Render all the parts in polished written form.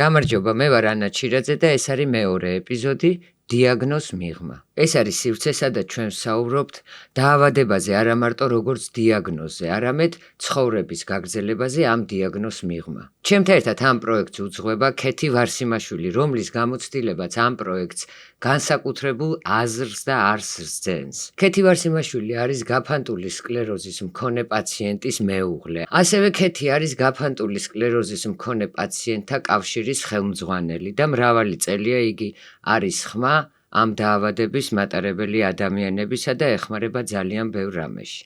გამარჯობა, მე ვარ ანა ჩირაძე და ეს არის მეორე ეპიზოდი დიაგნოზ მიღმა. ეს არის სივრცე, სადაც ჩვენ ვსაუბრობთ დაავადებაზე, არა მარტო როგორც დიაგნოზზე, არამედ ცხოვრების გაგრძელებაზე ამ დიაგნოზ მიღმა. ჩემთან ერთად ამ პროექტს უძღვება ქეთი ვარსიმაშვილი, რომლის გამოცდილებაც ამ პროექტს განსაკუთრებულ აზრს და არსს ძენს. ქეთი ვარსიმაშვილი არის გაფანტული სკლეროზის მქონე პაციენტის მეუღლე. ასევე ქეთი არის გაფანტული სკლეროზის მქონე პაციენტთა კავშირის ხელმძღვანელი და მრავალი წელია იგი არის ხმა ამ დაავადების მატარებელი ადამიანებისა და ეხმარება ძალიან ბევრ რამეში.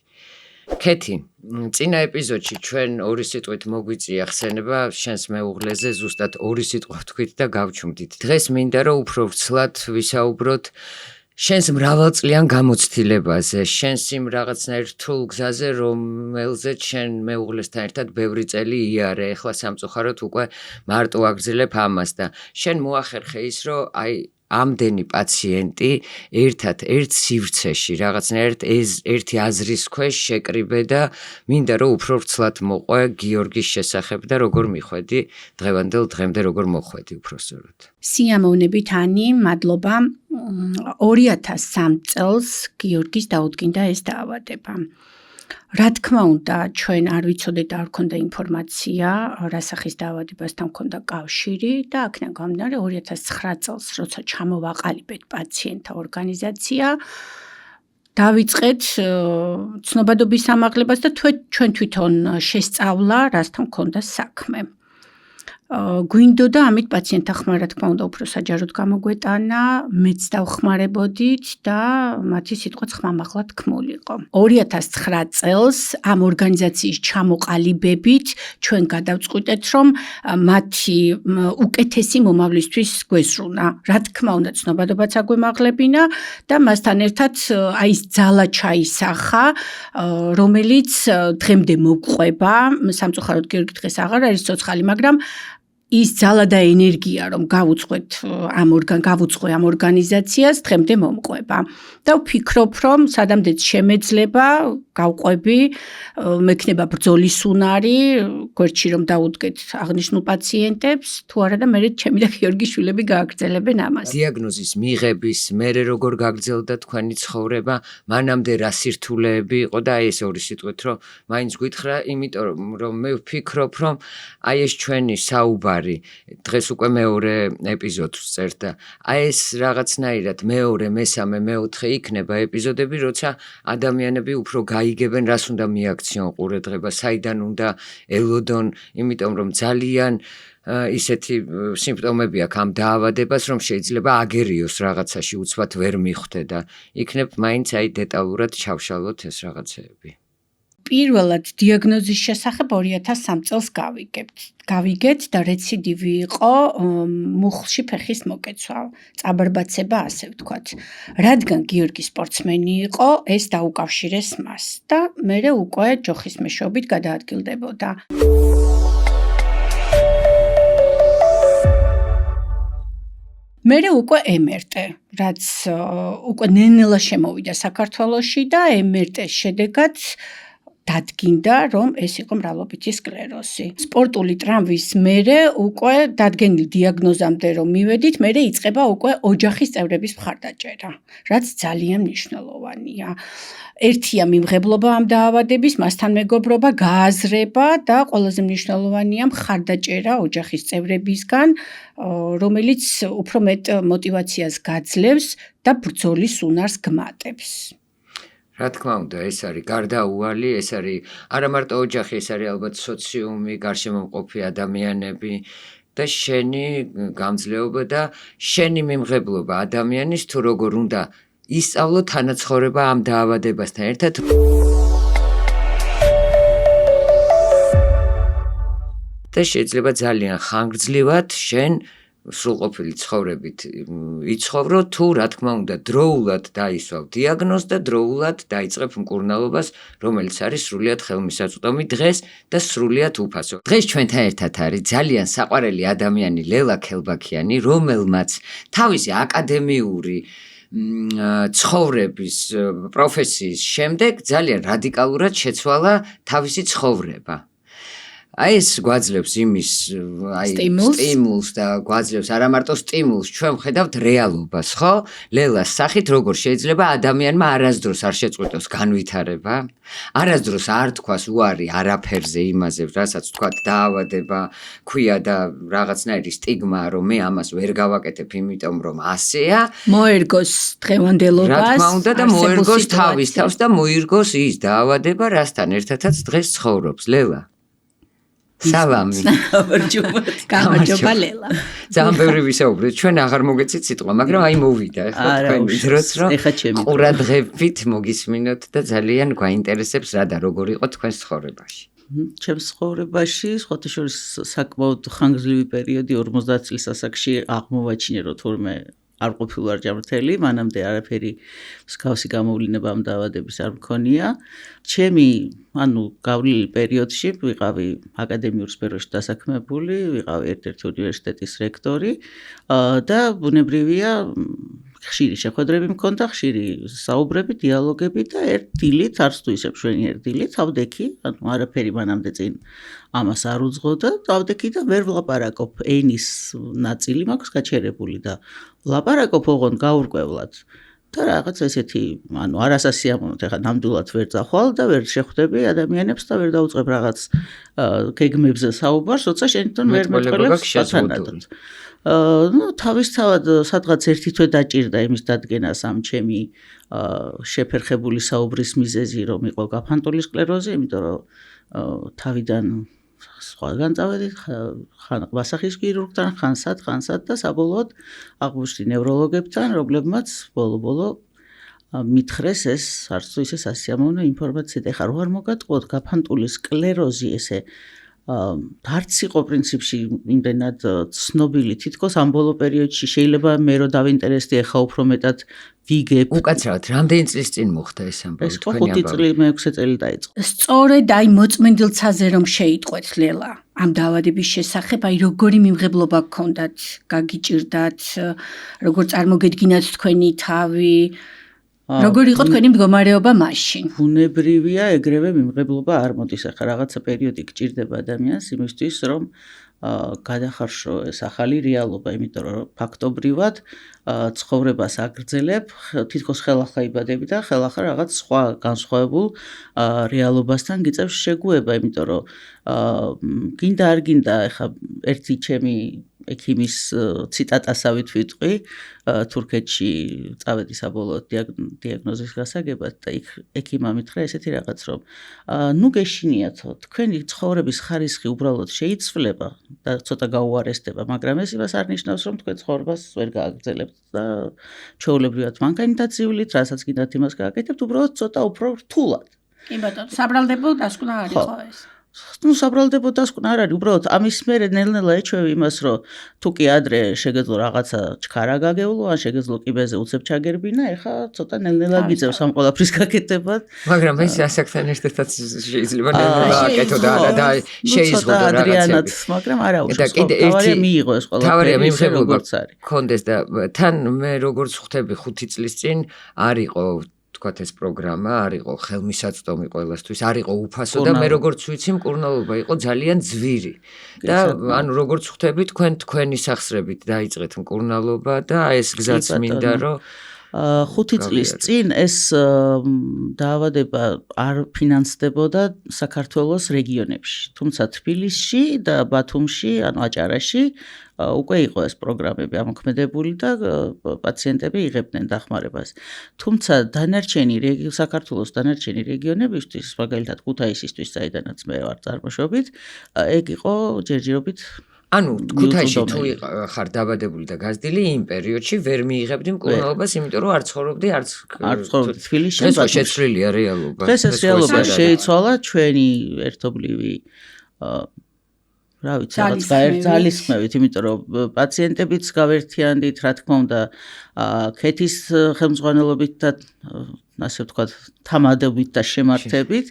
ქეთი, წინა ეპიზოდში ჩვენ ორი სიტყვით მოგვიწია ხსენება შენს მეუღლეზე, ზუსტად ორი სიტყვა ვთქვით და გავჩუმდით. დღეს მინდა რომ უფრო ვრცლად ვისაუბროთ შენს მრავალწლიან გამოცდილებაზე, შენს იმ რაღაცნაირ რთულ გზაზე, რომელზეც შენ მეუღლესთან ერთად ბევრი წელი იარე, ეხლა სამწუხაროდ უკვე მარტო აგრძელებ ამას და შენ მოახერხე ის, რომ ამდენი პაციენტი ერთად ერთ სივრცეში რაღაცნაირად ერთი აზრის ქვეშ შეკრიბე და მინდა რომ უფრო ვრცლად მოყვე გიორგის შესახებ და როგორ მიხვედი დღევანდელ დღემდე როგორ მოხვედი უпроსწორად. სიამოვნებით ანი, მადლობა. 2003 წელს გიორგის დაუდგინდა ეს დაავადება. რა თქმა უნდა, ჩვენ არ ვიცოდეთ და არ ქონდა ინფორმაცია, რა სახის დაავადებასთან ქონდა კავშირი და აქედან გამომდინარე 2009 წელს, როცა ჩამოვაყალიბეთ პაციენტთა ორგანიზაცია, დავიწყეთ ცნობადობის ამაღლებას და ჩვენ თვითონ შესწავლა, რასთან ქონდა საქმე. გვინდოდა ამით პაციენტთა ხმა, რა თქმა უნდა, უფრო საჯაროდ გამოგვეტანა, მეც დავხმარებოდით და მათი სიტყვაც ხმამაღლა თქმულიყო. 2009 წელს ამ ორგანიზაციის ჩამოყალიბებით ჩვენ გადავწყვიტეთ, რომ მათი უკეთესი მომავლისთვის გვესრულა. რა თქმა უნდა, ცნობადობაც აგვემაღლებინა და მასთან ერთად აი ეს ძალა ჩაისახა, რომელიც დღემდე მოგყვება. სამწუხაროდ გიორგი დღეს აღარ არის ცოცხალი, მაგრამ ის ძალა და ენერგია, რომ გავუძღვე ამ ორგანიზაციას, დღემდე მომყვება. და ვფიქრობ, რომ სადამდეც შემეძლება, გავყვები, მექნება ბრძოლის უნარი, გვერდში რომ დაუდგეთ აღნიშნულ პაციენტებს, თუ არა და მე ჩემი და გიორგის შვილები გააგრძელებენ ამას. დიაგნოზის მიღების მერე როგორ გაგრძელდა თქვენი ცხოვრება, მანამდე რა სირთულეები იყო და ეს ორი სიტყვით რომ მაინც გითხრა, იმიტომ რომ მე ვფიქრობ, რომ აი ეს ჩვენი საუბარი დღეს უკვე მეორე ეპიზოდს წერთ და აი ეს რაღაცნაირად მეორე, მესამე, მეოთხე იქნება ეპიზოდები, როცა ადამიანები უფრო გაიგებენ, რას უნდა მიაქციონ ყურადღება, საიდან უნდა ელოდონ, იმიტომ რომ ძალიან ისეთი სიმპტომები აქვს ამ დაავადებას, რომ შეიძლება აგერიოს რაღაცაში უცბად ვერ მიხვდე და იქნებ მაინც აი დეტალურად ჩავშალოთ ეს რაღაცეები. პირველად დიაგნოზის შესახებ 2003 წელს გავიგეთ და რეციდივი იყო მუხლში ფეხის მოკეცვა, წაბარბაცება, ასე ვთქვათ. რადგან გიორგი სპორტსმენი იყო, ეს დაუკავშირეს მას და მერე უკვე ჯოხის მეშვეობით გადაადგილდებოდა. მერე უკვე MRT, რაც უკვე ნელ-ნელა შემოვიდა საქართველოში და MRT-ის შედეგად დადგინდა, რომ ეს იყო მრავლობითი სკლეროზი. სპორტული ტრამვის მერე უკვე დადგენილი დიაგნოზამდე რომ მივედით, მერე იწყება უკვე ოჯახის წევრების მხარდაჭერა, რაც ძალიან მნიშვნელოვანია. ერთია მიმღებლობა ამ დაავადების, მასთან მეგობრობა, გააზრება და ყველაზე მნიშვნელოვანია მხარდაჭერა ოჯახის წევრებისგან, რომელიც უფრო მეტ მოტივაციას გაძლევს და ბრძოლის უნარს გმატებს. რა თქმა უნდა, ეს არის გარდაუვალი, ეს არის არა მარტო ოჯახი, ეს არის ალბათ სოციუმი, გარშემო მყოფი ადამიანები და შენი გამძლეობა და შენი მიმღებლობა ადამიანის თუ როგორ უნდა ისწავლო თანაცხოვრება ამ დაავადებასთან ერთად. და შეიძლება ძალიან ხანგრძლივად შენ სრულყოფილი ცხოვრებით იცხოვრო, თუ რა თქმა უნდა დროულად დაისვავ დიაგნოზს და დროულად დაიწყებ მკურნალობას, რომელიც არის სრულიად ხელმისაწვდომი დღეს და სრულიად უფასო. დღეს ჩვენთან ერთად არის ძალიან საყვარელი ადამიანი ლელა ქელბაქიანი, რომელმაც თავისი აკადემიური ცხოვრების პროფესიის შემდეგ ძალიან რადიკალურად შეცვალა თავისი ცხოვრება. აი ეს გვაძლევს იმის სტიმულს და გვაძლევს არა მარტო სტიმულს, ჩვენ ვხედავთ რეალობას, ხო? ლელას სახით როგორ შეიძლება ადამიანმა არასდროს არ შეწყვიტოს განვითარება, არასდროს არ თქვას უარი არაფერზე იმაზე, რასაც თქვა დაავადება, ქვია და რაღაცნაირი სტიგმა, რომ მე ამას ვერ გავაკეთებ, იმიტომ რომ ასეა. მოერგოს დღევანდელობას, რა თქმა უნდა და მოერგოს თავის თავს და მოირგოს ის დაავადება, რასთან ერთადაც დღეს ცხოვრობს, ლელა. სალამი. გამარჯობა ლელა. ძალიან ბევრი ვისაუბრეთ, ჩვენ აღარ მოგეცით სიტყვა, მაგრამ აი მოვიდა ხო თქვენი დროც რომ ყურადღებით მოგისმინოთ და ძალიან გვაინტერესებს რა და როგორ იყო თქვენს ცხოვრებაში. ჩემს ცხოვრებაში სხვათა შორის საკმაოდ ხანგრძლივი პერიოდი 50 წლის ასაკში აღმოვაჩინე რომ თურმე არ ყოფილვარ ჯანმრთელი, მანამდე არაფერი მსგავსი გამოვლინება ამ დაავადების არ მქონია. ჩემი, გავლილი პერიოდში ვიყავი აკადემიურ სფეროში დასაქმებული, ვიყავი ერთ-ერთი უნივერსიტეტის რექტორი და ბუნებრივია ხშირი შეხვედრები მქონდა, ხშირი საუბრები, დიალოგები და ერთ დილით, არც თუ ისე მშვენიერ დილით, ავდექი, არაფერი მანამდე წინ ამას არ უძღოდა, ავდექი და ვერ ვლაპარაკობ, ენის ნაწილი მაქვს გაჩერებული და ვლაპარაკობ ოღონდ გაურკვევლად. და რაღაც ესეთი, არასასიამოვნოდ ეხლა ნამდვილად ვერ წახვალ და ვერ შეხვდები ადამიანებს და ვერ დაუწყებ რაღაც გეგმებზე საუბარს, როცა შენ თვითონ ვერ მეტყველებს სათანადოდ. თავისთავად სადღაც ერთი თვე დაჭირდა იმის დადგენას ამ ჩემი შეფერხებული საუბრის მიზეზი, რომ იყო გაფანტული სკლეროზი, იმიტომ რომ თავიდან სხვაგან წავედი, ხან ვასახის ქირურგთან, ხან და საბოლოოდ აღმოჩნდი ნევროლოგებთან, რომლებმაც ბოლო-ბოლო მითხრეს ეს არც თუ ისე სასიამოვნო ინფორმაცია და ეხლა რო არ მოგატყუოთ გაფანტული სკლეროზი ესე არც იყო პრინციპში იმდენად ცნობილი თითქოს ამ ბოლო პერიოდში შეიძლება მე რო დავინტერესდი ეხლა უფრო მეტად ვიგებ. უკაცრავად, რამდენი წლის წინ მოხდა ეს ამბავი? ეს 5 წელი, 6 წელი დაიწყო. სწორედ აი მოწმენდილ ცაზე რომ შეიტყვეთ ლელა ამ დაავადების შესახებ, აი როგორი მიმღებლობა გქონდათ, გაგიჭირდათ, როგორ წარმოგედგინათ თქვენი თავი, როგორი იყო თქვენი მდგომარეობა მაშინ? ბუნებრივია, ეგრევე მიმღებლობა არ მოდის. ახლა რაღაცა პერიოდი გჭირდება ადამიანს იმისთვის, რომ გადახარშო ეს ახალი რეალობა, იმიტომ რომ ფაქტობრივად ცხოვრებას აგრძელებ, თითქოს ხელახლა იბადები და ხელახლა რაღაც სხვა განსხვავებულ რეალობასთან გიწევს შეგუება, იმიტომ რომ გინდა არ გინდა, ახლა ერთი ჩემი ექიმის ციტატასავით ვიტყვი, თურქეთში წავედი საბოლოოდ დიაგნოზის გასაგებად და იქ ექიმმა მითხრა ესეთი რაღაც, რომ ნუ გეშინიათო, თქვენი ცხოვრების ხარისხი უბრალოდ შეიცვლება და ცოტა გაუარესდება, მაგრამ ეს იმას არ ნიშნავს, რომ თქვენ ცხოვრებას ვერ გააგრძელებთ და ჩვეულებრივად მანქანითაცივით, რასაც გინდათ იმას გააკეთებთ, უბრალოდ ცოტა უფრო რთულად. კი ბატონო, საბრალდებო დასკვნა არ იყო ეს. საბრალდებო დასკვნა არ არის, უბრალოდ ამის მერე ნელ-ნელა ეჩვევი იმას, რომ თუ კი ადრე შეგეძლო რაღაცა ჩქარა გაგევლო, ან შეგეძლო კიბეზე უცებ ჩაგერბინა, ეხლა ცოტა ნელ-ნელა გიწევს ამ ყველაფრის გაკეთებად. მაგრამ ეს ასაკთან ერთადაც შეიძლება ნელ-ნელა აკეთო და არა და შეიზღუდო რაღაცები. მაგრამ არა უშავს. თავარია მიიღო ეს ყველაფერი როგორც არის. კონდეს და თან მე როგორც ხვდები 5 წლის წინ არ იყო თქვათ ეს პროგრამა, არ იყო ხელმისაწვდომი ყველასთვის, არ იყო უფასო და მე როგორც ვიცი, მკურნალობა იყო ძალიან ძვირი. და როგორც ხვდები, თქვენი სახსრებით დაიწყეთ მკურნალობა და ეს გზაც მინდა რომ 5 წლის წინ ეს დაავადება არ ფინანსდებოდა საქართველოს რეგიონებში, თუმცა თბილისში და ბათუმში, აჭარაში უკვე იყო ეს პროგრამები ამოქმედებული და პაციენტები იღებდნენ დახმარებას. თუმცა საქართველოს დანარჩენი რეგიონებისთვის, მაგალითად ქუთაისისთვის, საიდანაც მე ვარ წარმოშობით, ეგ იყო ჯერჯერობით ქუთაისში თუ ხარ დაბადებული და გაზრდილი იმ პერიოდში ვერ მიიღებდი მკურნალობას, იმიტომ რომ არ ცხოვრობდი თბილისში. ეს შეცვლილია რეალობა. დღეს ეს რეალობა შეიცვალა ჩვენი ერთობლივი რა ვიცი, რაღაც ძალისხმევით, იმიტომ რომ პაციენტებიც გავერთიანდით, რა თქმა უნდა, ქეთის ხელმძღვანელობით და ასე ვთქვათ, თამადებით და შემართებით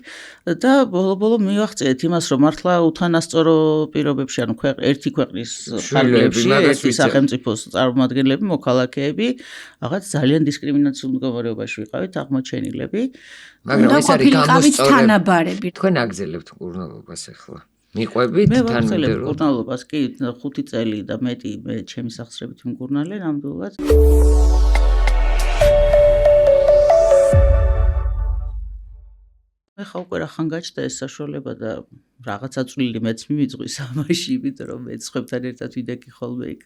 და ბოლო-ბოლო მივახციეთ იმას, რომ მართლა უთანასწორო პირობებში, ერთი ქვეყნის ფარგლებში, ერთი სახელმწიფოს წარმომადგენლები, მოქალაქეები, რაღაც ძალიან დისკრიმინაციულ მდგომარეობაში ვიყავით აღმოჩენილები. მაგრამ ეს არის გამოსწორებული. თქვენ აგზელებთ მკურნალობას ახლა. მიყვებით მე თან ვაგრძელებ მიდერო. მკურნალობას კი 5 წელი და მეტი მე ჩემი სახსრებით ვიმკურნალე ნამდვილად. მე ხა უკვე რახან გაჩნდა ეს საშუალება და რაღაცა წვლილი მეც მიმიძღვის ამაში, იმიტომ რომ მე ცხებთან ერთად ვიდექი ხოლმე იქ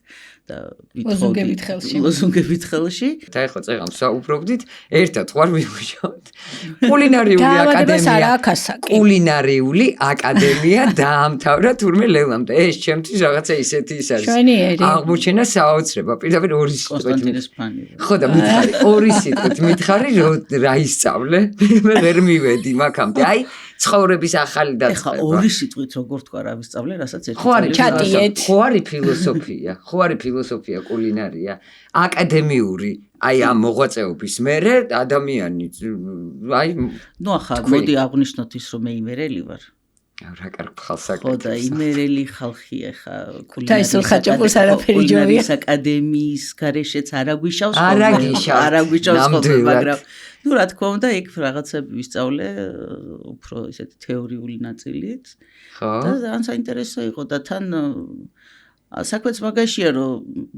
და ლოზუნგებით ხელში. და ეხლა წეგან საუბრობდით, ერთად ხوار მივუშვათ. კულინარიული აკადემია დაამთავრა თურმე ლელამდე. ეს ჩემთვის რაღაცა ისეთი ის არის. აღმოჩენა საოცრება. პირდაპირ ორი კონსტანტინეს ფანი. ხო და მითხარი, ორი სიტყვით მითხარი რა ისწავლე? მე ვერ მივედი მაგამდე. აი ცხოვრების ახალი დაწყება. ეხლა ორი სიტყვით როგორ თქვა რა ვისწავლე, რასაც ერთი ჩატიეთ. ხო არის ფილოსოფია, კულინარია, აკადემიური, აი ამ მოღვაწეობის მერე ადამიანი აი ნუ ახლა მოდი აღვნიშნოთ ის რომ მე იმერელი ვარ. რა კარგ ხალხს ხო და იმერელი ხალხია ხა კულინარიის აკადემიის გარეშეც არაგვიშავს არაგვიშავს ხოლმე მაგრამ ნუ რა თქმა უნდა იქ რაღაცები ვისწავლე უფრო ისეთი თეორიული ნაწილით და ძალიან საინტერესო იყო და თან საქმეც მაგაშია რომ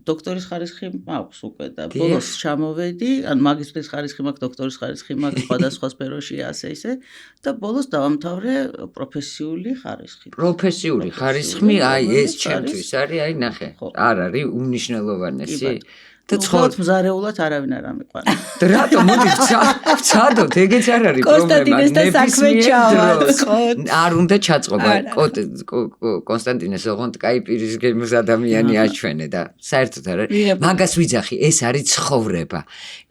დოქტორის ხარისხი მაქვს უკვე და ბოლოს ჩამოვედი ან მაგისტრის ხარისხი მაქვს დოქტორის ხარისხი მაქვს სხვადასხვა სფეროში ასე ისე და ბოლოს დავამთავრე პროფესიული ხარისხი აი ეს ჩემთვის არის აი ნახე არ არის უმნიშვნელოვანესი და ცხოვრობ მზარეულად არავინ არ ამიყვანა. და რატო მოდი ვცადოთ, ეგეც არ არის პრობლემა. კონსტანტინეს და საქმე ჩავაწყოთ. არ უნდა ჩაწყობა. კონსტანტინეს ოღონდ კაი პირის გემოს ადამიანი აჩვენე და საერთოდ არ არის. მაგას ვიძახი, ეს არის ცხოვრება.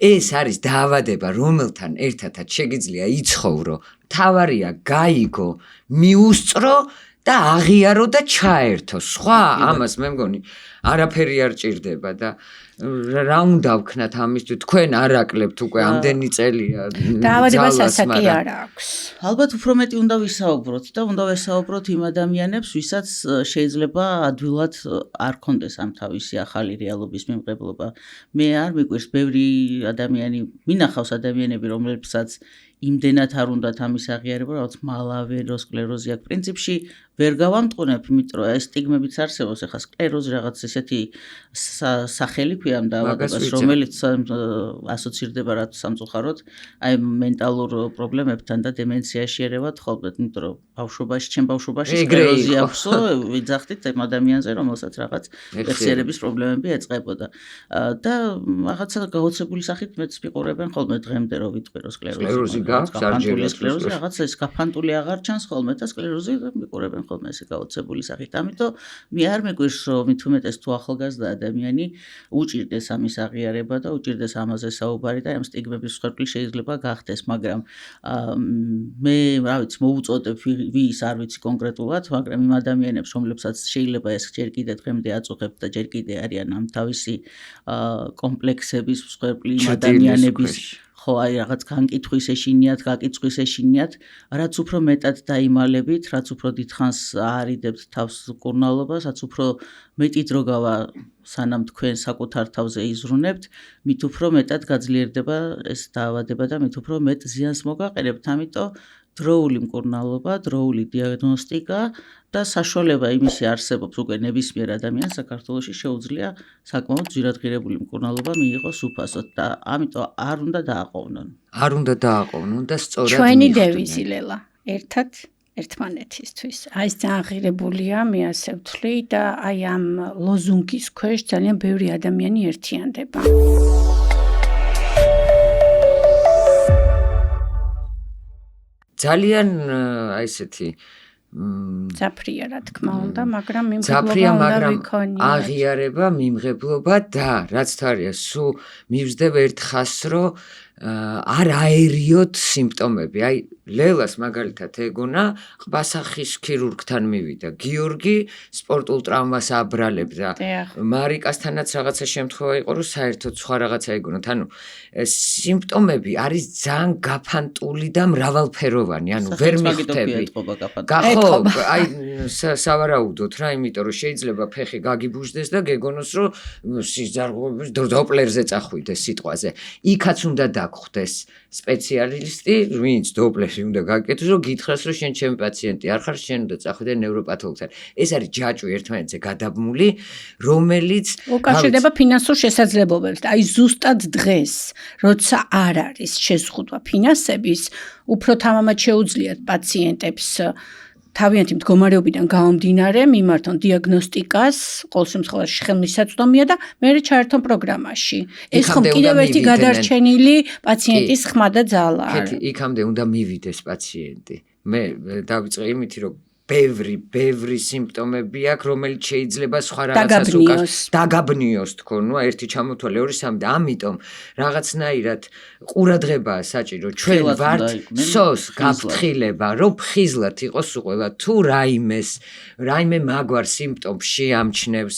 ეს არის დაავადება, რომელთან ერთადაც შეგიძლია იცხოვრო. თავარია გაიგო, მიუსწრო და აღიარო და ჩაერთო. სხვა ამას მე მგონი არაფერი არ ჭირდება და რა უნდა ვქნათ ამისთვის თქვენ არ აკლებთ უკვე ამდენი წელია დაავადებას ასაკი არ აქვს. ალბათ უფრო მეტი უნდა ვისაუბროთ და უნდა ვესაუბროთ იმ ადამიანებს, ვისაც შეიძლება ადვილად არ კონდეს ამ თავისი ახალი რეალობის მიმღებლობა. მე არ მიკვირს ბევრი ადამიანი, მინახავს ადამიანები, რომლებსაც იმდენად არ უნდათ ამის აღიარება, რაღაც მალავერო სკლეროზი აქვს. პრინციპში ვერ გავამტყუნებ, იმიტომ რომ ეს სტიგმებიც არსებობს, ახლა სკლეროზი რაღაც ესეთი სახელი ქვია ამ დაავადებას, რომელიც ასოცირდება რაც სამწუხაროდ, აი მენტალურ პრობლემებთან და დემენციაში ერევათ ხოლმე, იმიტომ რომ ჩემ ბავშვობაში სკლეროზი აქვსო, ვიძახდით ამ ადამიანზე, რომელსაც რაღაც ხსიერების პრობლემები ეწყებოდა. და რაღაცა გაოცებული სახით მეც მიყურებენ ხოლმე დღემდე რომ ვიტყვი რომ სკლეროზი სკლეროზი რაღაც ეს გაფანტული აღარ ჩანს ხოლმე და სკლეროზი მიყურებენ ხოლმე ესე გაოცებული სახით. ამიტომ მე არ მეგვირს რომ მით უმეტეს თუ ახალგაზრდა ადამიანი უჭირდეს ამის აღიარება და უჭირდეს ამაზე საუბარი და ამ სტიგმების მსხვერპლი შეიძლება გახდეს, მაგრამ მე რა ვიცი მოუწოდებ ვის არ ვიცი კონკრეტულად, მაგრამ იმ ადამიანებს რომლებსაც შეიძლება ეს ჯერ კიდე დღემდე აწუხებთ და ჯერ კიდე არიან ამ თავისი კომპლექსების მსხვერპლი ადამიანების ხო აი რაღაც განკითხვის ეშინიათ, გაკიცხვის ეშინიათ, რაც უფრო მეტად დაიმალებით, რაც უფრო დიდხანს არიდებთ თავს მკურნალობას, რაც უფრო მეტი დრო გავა სანამ თქვენ საკუთარ თავზე იზრუნებთ, მით უფრო მეტად გაძლიერდება ეს დაავადება და მით უფრო მეტ ზიანს მოგაყენებთ. ამიტომ დროული მკურნალობა, დროული დიაგნოსტიკა და საშუალება იმისი არსებობს უკვე ნებისმიერ ადამიანს საქართველოში შეუძლია საკმაოდ ძვირადღირებული მკურნალობა მიიღოს უფასოდ და ამიტომ არ უნდა დააყოვნონ. არ უნდა დააყოვნონ და სწორად ჩვენი დევიზი ლელა, ერთად ერთმანეთისთვის. აი ეს ძალიან ღირებულია, მე ასე ვთვლი და აი ამ ლოზუნგის ქვეშ ძალიან ბევრი ადამიანი ერთიანდება. ძალიან აი ესეთი ძაფრია რა თქმა უნდა, მაგრამ მიმღებლობა უნდა ვიქონიოთ. აღიარება, მიმღებლობა და რაც თარია, სულ მივსდებ ერთ ხაზს, რომ არ აერიოთ სიმპტომები. აი ლელას მაგალითად ეგონა ყბასახის ქირურგთან მივიდა. გიორგი სპორტულ ტრავმას აბრალებდა. მარიკასთანაც რაღაცა შემთხვევა იყო, რომ საერთოდ სხვა რაღაცა ეგონა. ანუ სიმპტომები არის ძალიან გაფანტული და მრავალფეროვანი. ანუ ვერ მიხვდები. ხო, აი სავარაუდოდ რა, იმიტომ რომ შეიძლება ფეხი გაგიბუჟდეს და გეგონოს, რომ სიზარღვების დოპლერზე წახვიდეს სიტყვაზე. იქაც უნდა გაგხვდეს სპეციალისტი, ვინც დოპლერი უნდა გაკეთოს, რომ გითხრას, რომ შენ ჩემი პაციენტი არ ხარ, შენ უნდა წახვიდე ნევროპათოლოგთან. ეს არის ჯაჭვი ერთმანეთზე გადაბმული, რომელიც უკავშირდება ფინანსურ შესაძლებლობებს. აი ზუსტად დღეს, როცა არ არის შეზღუდვა ფინანსების, უფრო თამამად შეუძლიათ პაციენტებს თავიანთი მდგომარეობიდან გამომდინარე მიმართონ დიაგნოსტიკას, ყოველ შემთხვევაში ხელმისაწვდომია და მერე ჩაერთონ პროგრამაში. ეს ხომ კიდევ ერთი გადარჩენილი პაციენტის ხმა და ძალა. კეთი, იქამდე უნდა მივიდეს პაციენტი. მე დავიწყე იმით, რომ ბევრი სიმპტომები აქვს, რომელიც შეიძლება სხვა რაღაცას დაგაბნიოს თქო, ნუ ერთი ჩამოთვალე, ორი სამი და ამიტომ რაღაცნაირად ყურადღებაა საჭირო ჩვენ ვართ სოს გაფრთხილება, რომ ფხიზლად იყოს უყოლა თუ რაიმე მაგვარ სიმპტომს შეამჩნევს,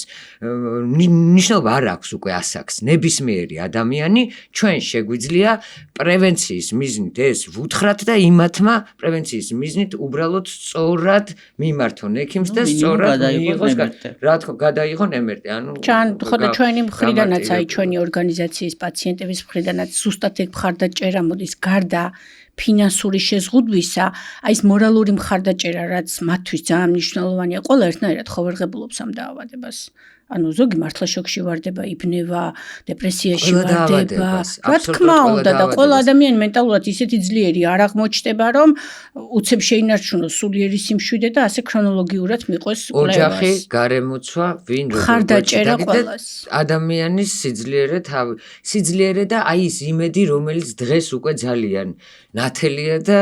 ნიშნობა არ აქვს უკვე ასაკს, ნებისმიერი ადამიანი ჩვენ შეგვიძლია პრევენციის მიზნით ეს ვუთხრათ და იმათმა პრევენციის მიზნით უბრალოდ სწორად მიმართონ ექიმს და სწორად მიიღოს რა თქმა გადაიღონ MRT, ანუ ხო და ჩვენი მხრიდანაც აი ჩვენი ორგანიზაციის პაციენტების მხრიდანაც ზუსტად ეგ მხარდაჭერა მოდის გარდა ფინანსური შეზღუდვისა, აი ეს მორალური მხარდაჭერა, რაც მათთვის ძალიან მნიშვნელოვანია, ყველა ერთნაირად ხო ვერ ღებულობს ამ დაავადებას. ანუ ზოგი მართლა შოკში ვარდება, იბნევა, დეპრესიაში ვარდება. რა თქმა უნდა და ყველა ადამიანი მენტალურად ისეთი ძლიერი არ აღმოჩნდება, რომ უცებ შეინარჩუნოს სულიერი სიმშვიდე და ასე ქრონოლოგიურად მიყვეს კვლევას. ოჯახი, გარემოცვა, ვინ მხარდაჭერა ყველას. ადამიანის სიძლიერე და აი ის იმედი, რომელიც დღეს უკვე ძალიან ნათელია და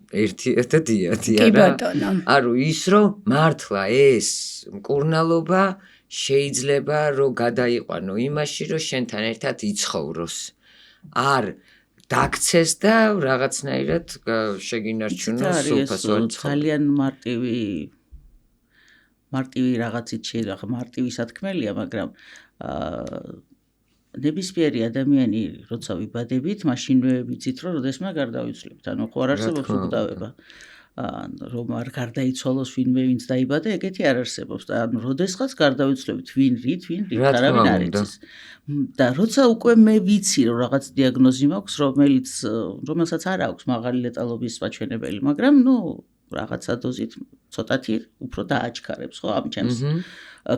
ერთია და დიადია რა. ანუ ის რომ მართლა ეს მკურნალობა შეიძლება რომ გადაიყვანო იმაში, რომ შენთან ერთად იცხოვროს. არ დაქცეს და რაღაცნაირად შეგინარჩუნოს სულფასო. ძალიან მარტივი რაღაცით შეიძლება მარტივი სათქმელია, მაგრამ ნებისმიერი ადამიანი როცა ვიბადებით, მაშინვე ვიცით, რომ როდესმა გარდავიცვლებთ. ანუ ხო არ არსებობს უკვდავება. რომ არ გარდაიცვალოს ვინმე ვინც დაიბადა, ეგეთი არ არსებობს და ანუ როდესღაც გარდავიცვლებით ვინ რით არავინ არ იცის. და როცა უკვე მე ვიცი რომ რაღაც დიაგნოზი მაქვს, რომელსაც არ აქვს მაღალი ლეტალობის მაჩვენებელი, მაგრამ ნუ რაღაცა დოზით ცოტათი უფრო დააჩქარებს ხო ამ ჩემს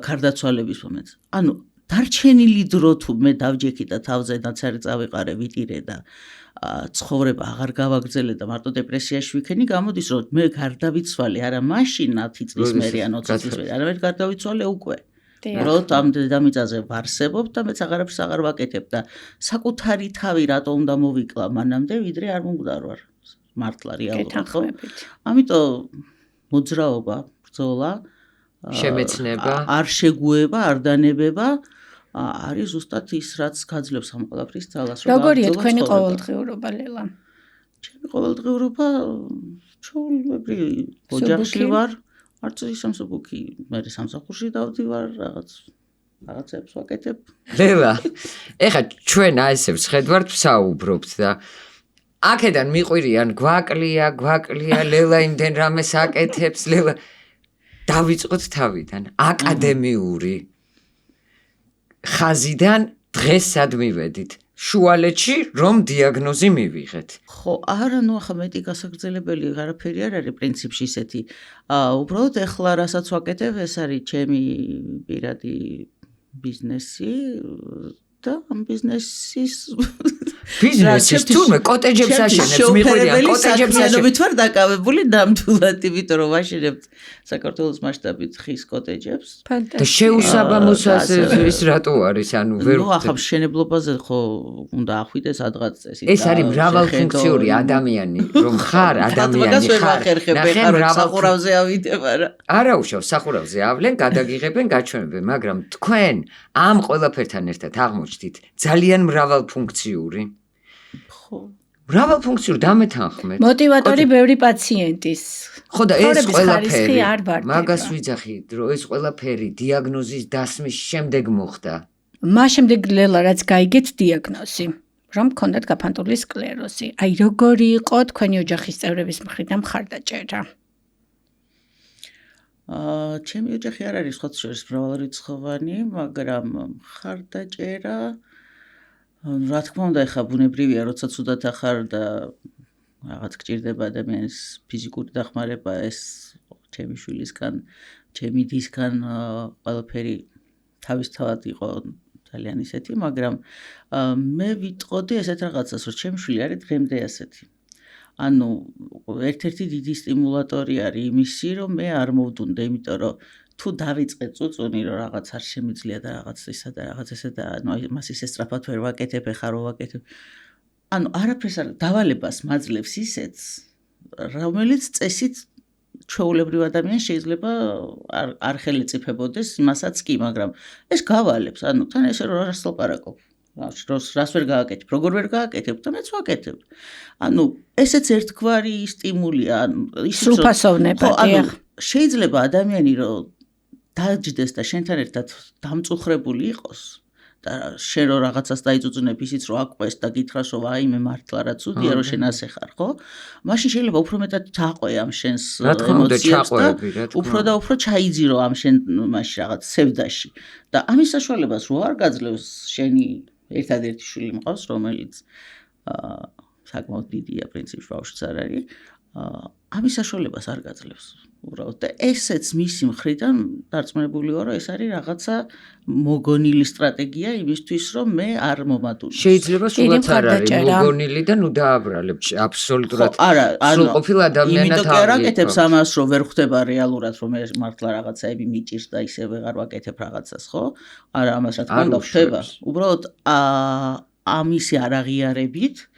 გარდაცვალების მომენტს. ანუ დარჩენილი დრო თუ მე დავჯექი და თავზე ნაცარი წავიყარე, ვიტირე და ცხოვრება აღარ გავაგრძელე და მარტო დეპრესიაში ვიქენი, გამოდის რომ მე გარდავიცვალე არა მაშინ 10 წლის მერე ან 20 წლის მერე, არამედ გარდავიცვალე უკვე. რომ ამ დედამიწაზე ვარსებობ და მეც აღარაფერს აღარ ვაკეთებ და საკუთარი თავი რატო უნდა მოვიკლა მანამდე, ვიდრე არ მომკვდარ მართლა რეალურად ხო? ამიტომ მოძრაობა, ბრძოლა, შემეცნება, არ შეგუება, არ დანებება არის ზუსტად ის, რაც გაძლევს ამ ყველაფრის ძალას. როგორია თქვენი ყოველდღიურობა, ლელა? ჩემი ყოველდღიურობა ჩვეულებრივი ოჯახში ვარ, არც სამსუბუქი, მე სამსახურში დავდივარ, რაღაცებს ვაკეთებ. ლელა, ეხლა ჩვენ ასე ვხედავთ, ვსაუბრობთ და აქედან მიყვირიან გვაკლია, ლელა იმდენ რამეს აკეთებს, ლელა დავიწყოთ თავიდან, აკადემიური ხაზიდან დღეს სად მივედით? შუალედში რომ დიაგნოზი მივიღეთ. ხო, არა, ნუ ახლა მეტი გასაგრძელებელი არაფერი არ არის პრინციპში ისეთი. უბრალოდ ეხლა რასაც ვაკეთებ, ეს არის ჩემი პირადი ბიზნესი და ამ ბიზნესის თურმე კოტეჯებს აშენებს, მიყვირიან კოტეჯებს აშენებს. ვარ დაკავებული ნამდვილად, იმიტომ რომ ვაშენებთ საქართველოს მასშტაბით ხის კოტეჯებს. და შეუსაბამოსას ის რატო არის? ანუ ვერ ნუ ახლა მშენებლობაზე ხო უნდა ახვიდეს ადღაც წესი. ეს არის მრავალფუნქციური ადამიანი, რომ ხარ ადამიანი ხარ. სახურავზე ავიდება რა. არა უშავს, სახურავზე ავლენ, გადაგიღებენ, გაჩვენებენ, მაგრამ თქვენ ამ ყველაფერთან ერთად აღმოჩნდით ძალიან მრავალფუნქციური. მრავალფუნქციური დამეთანხმეთ. მოტივატორი ბევრი პაციენტის. ხო და ეს ყველაფერი მაგას ვიძახი, რომ ეს ყველაფერი დიაგნოზის დასმის შემდეგ მოხდა. მას შემდეგ ლელა რაც გაიგეთ დიაგნოზი, რომ გქონდათ გაფანტული სკლეროზი. აი როგორი იყო თქვენი ოჯახის წევრების მხრიდან მხარდაჭერა? ჩემი ოჯახი არ არის სხვათა შორის მრავალრიცხოვანი, მაგრამ მხარდაჭერა რა თქმა უნდა, ეხა ბუნებრივია, როცა ცუდად ახარ და რაღაც გჭირდება ადამიანის ფიზიკური დახმარება, ეს ჩემი შვილისგან, ჩემი დისგან ყველაფერი თავისთავად იყო ძალიან ისეთი, მაგრამ მე ვიტყოდი ესეთ რაღაცას, რომ ჩემი შვილი არის დღემდე ასეთი. ანუ ერთ-ერთი დიდი სტიმულატორი არის იმისი, რომ მე არ მოვდუნდე, იმიტომ რომ თუ დავიწყე წუწუნი, რომ რაღაც არ შემიძლია და რაღაც ისა და რაღაც ესა და ანუ მას ისე სწრაფად ვერ ვაკეთებ, ეხა რო ვაკეთებ. ანუ არაფერს არ დავალებას მაძლევს ისეთს, რომელიც წესით ჩვეულებრივ ადამიანს შეიძლება არ ხელეწიფებოდეს, მასაც კი, მაგრამ ეს გავალებს, ანუ თან ესე რომ რას ლაპარაკობ. რას ვერ გააკეთებ, როგორ ვერ გააკეთებ და მეც ვაკეთებ. ანუ ესეც ერთგვარი სტიმულია, ანუ სრულფასოვნება, დიახ. შეიძლება ადამიანი რომ დაჯდეს და შენთან ერთად დამწუხრებული იყოს და შენ რო რაღაცას დაიწუწუნებ ისიც რომ აკვეს და გითხრას რომ აი მე მართლა რა ცუდია რომ შენ ასე ხარ, ხო? მაშინ შეიძლება უფრო მეტად ჩაყვე ამ შენს ემოციებს და უფრო და უფრო ჩაიძირო ამ შენ მაშინ რაღაც სევდაში. და ამის საშუალებას რო არ გაძლევს შენი ერთადერთი შვილი მყავს, რომელიც საკმაოდ დიდია პრინციპში ბავშვიც არ არის. ამის საშუალებას არ გაძლევს უბრალოდ და ესეც მისი მხრიდან დარწმუნებული ვარ რომ ეს არის რაღაცა მოგონილი სტრატეგია იმისთვის რომ მე არ მომადუნო. შეიძლება სულაც არ არის მოგონილი და ნუ დააბრალებ აბსოლუტურად სრულყოფილ ადამიანად იმიტომ კი არ აკეთებს ამას რომ ვერ ხვდება რეალურად რომ მე მართლა რაღაცაები მიჭირს და ისე ვეღარ ვაკეთებ რაღაცას, ხო? არა, ამას რა თქმა უნდა ხდება. უბრალოდ ამისი არაღიარებით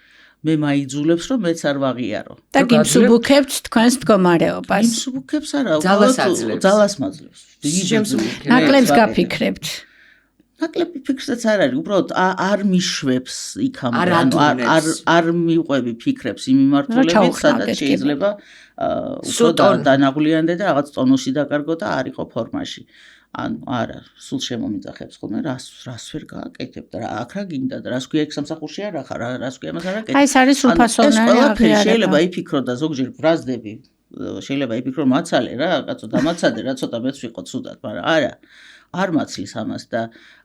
მე მაიძულებს რომ მეც არ ვაღიარო. და გიმსუბუქებთ თქვენს მდგომარეობას. გიმსუბუქებს არა, უბრალოდ ძალას მაძლევს. ნაკლებს გაფიქრებთ. ნაკლები ფიქრსაც არ არის, უბრალოდ არ მიშვებს იქამდე, ანუ არ მიყვები ფიქრებს იმ მიმართულებით, სადაც შეიძლება უფრო დანაღვლიანდე და რაღაც ტონუსი დაკარგო და არ იყო ფორმაში. ანუ არა, სულ შემომიძახებს ხოლმე, რას ვერ გააკეთებ და აქ რა გინდა და რას გვია სამსახურში არ ახარ, რას გვია მას არ აკეთებ. აი ეს არის სრულფასოვნარი აღიარება. შეიძლება იფიქრო და ზოგჯერ ბრაზდები, შეიძლება იფიქრო მაცალე რა, კაცო დამაცადე რა, ცოტა მეც ვიყო ცუდად, მაგრამ არა, არ მაცლის ამას და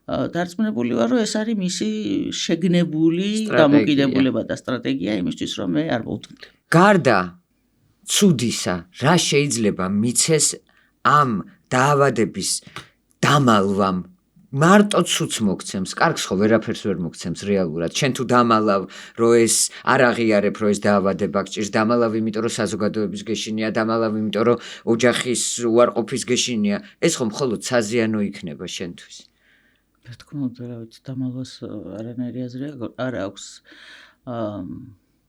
დარწმუნებული ვარ, რომ ეს არის მისი შეგნებული დამოკიდებულება და სტრატეგია იმისთვის, რომ მე არ მოვდუნდე. გარდა ცუდისა, რა შეიძლება მიცეს ამ დაავადების დამალვამ? მარტო ცუდს მოგცემს, კარგს ხო ვერაფერს ვერ მოგცემს რეალურად. შენ თუ დამალავ, რომ ეს არ აღიარებ, რომ ეს დაავადება გჭირს, დამალავ, იმიტომ რომ საზოგადოების გეშინია, დამალავ, იმიტომ რომ ოჯახის უარყოფის გეშინია, ეს ხო მხოლოდ საზიანო იქნება შენთვის. რა თქმა უნდა, რა ვიცი, დამალვას არანაირი აზრი არ აქვს.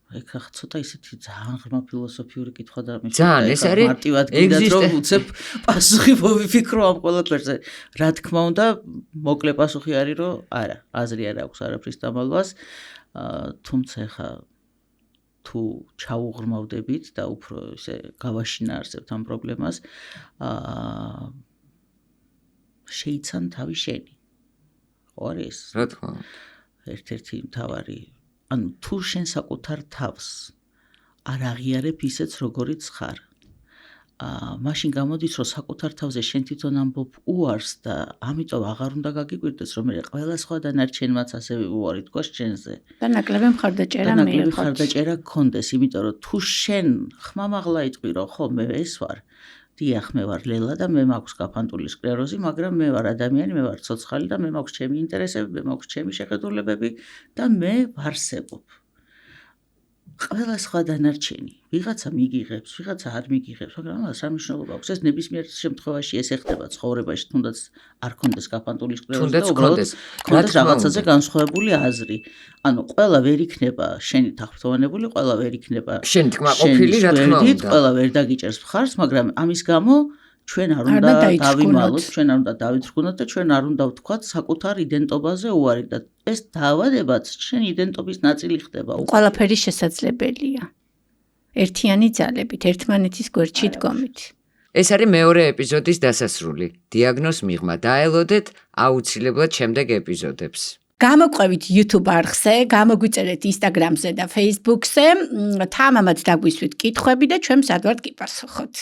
ეხლა ცოტა ისეთი ძალიან ღრმა ფილოსოფიური კითხვა და ძალიან ეს არის მარტივად გინდათ რომ უცებ პასუხი მოვიფიქრო ამ ყველაფერზე. რა თქმა უნდა, მოკლე პასუხი არის რომ არა, აზრი არ აქვს არაფრის დამალვას, თუმცა ეხლა თუ ჩაუღრმავდებით და უფრო ისე გავაშინაარსებთ ამ პრობლემას, შეიცან თავი შენი. ხო არის? რა თქმა უნდა. ერთ-ერთი მთავარი ანუ თუ შენ საკუთარ თავს არ აღიარებ ისეც როგორიც ხარ, მაშინ გამოდის რომ საკუთარ თავზე შენ თვითონ ამბობ უარს და ამიტომ აღარ უნდა გაგიკვირდეს რომ მე ყველა სხვა დანარჩენმაც ასევე უარი თქვას შენზე. და ნაკლები მხარდაჭერა მიიღოთ. ნაკლები მხარდაჭერა გქონდეს, იმიტომ რომ თუ შენ ხმამაღლა იტყვირო, ხო მე ეს ვარ. დიახ, მე ვარ ლელა და მე მაქვს გაფანტული სკლეროზი, მაგრამ მე ვარ ადამიანი, მე ვარ ცოცხალი და მე მაქვს ჩემი ინტერესები, მე მაქვს ჩემი შეხედულებები და მე ვარსებობ. ყველა სხვა დანარჩენი, ვიღაცა მიგიღებს, ვიღაცა არ მიგიღებს, მაგრამ ამას არ მნიშვნელობა აქვს. ეს ნებისმიერ შემთხვევაში ეს ეხდება ცხოვრებაში, თუნდაც არ კონდეს გაფანტული სკლეროზი და უბრალოდ კონდეს რაღაცაზე განსხვავებული აზრი. ანუ ყველა ვერ იქნება შენი თახრთოვანებული, ყველა ვერ იქნება შენი თქმაყოფილი, რა თქმა უნდა. ყველა ვერ დაგიჭერს მხარს, მაგრამ ამის გამო ჩვენ არ უნდა დავიმალოთ, ჩვენ არ უნდა დავითრგუნოთ და ჩვენ არ უნდა ვთქვათ საკუთარ იდენტობაზე უარი და ეს დაავადებაც შენ იდენტობის ნაწილი ხდება. ყველაფერი შესაძლებელია. ერთიანი ძალებით, ერთმანეთის გვერდში დგომით. ეს არის მეორე ეპიზოდის დასასრული. დიაგნოზ მიღმა. დაელოდეთ აუცილებლად შემდეგ ეპიზოდებს. გამოყვებით YouTube არხზე, გამოგვიწერეთ Instagram-ზე და Facebook-ზე, თამამად დაგვისვით კითხვები და ჩვენ მზად ვართ გიპასუხოთ.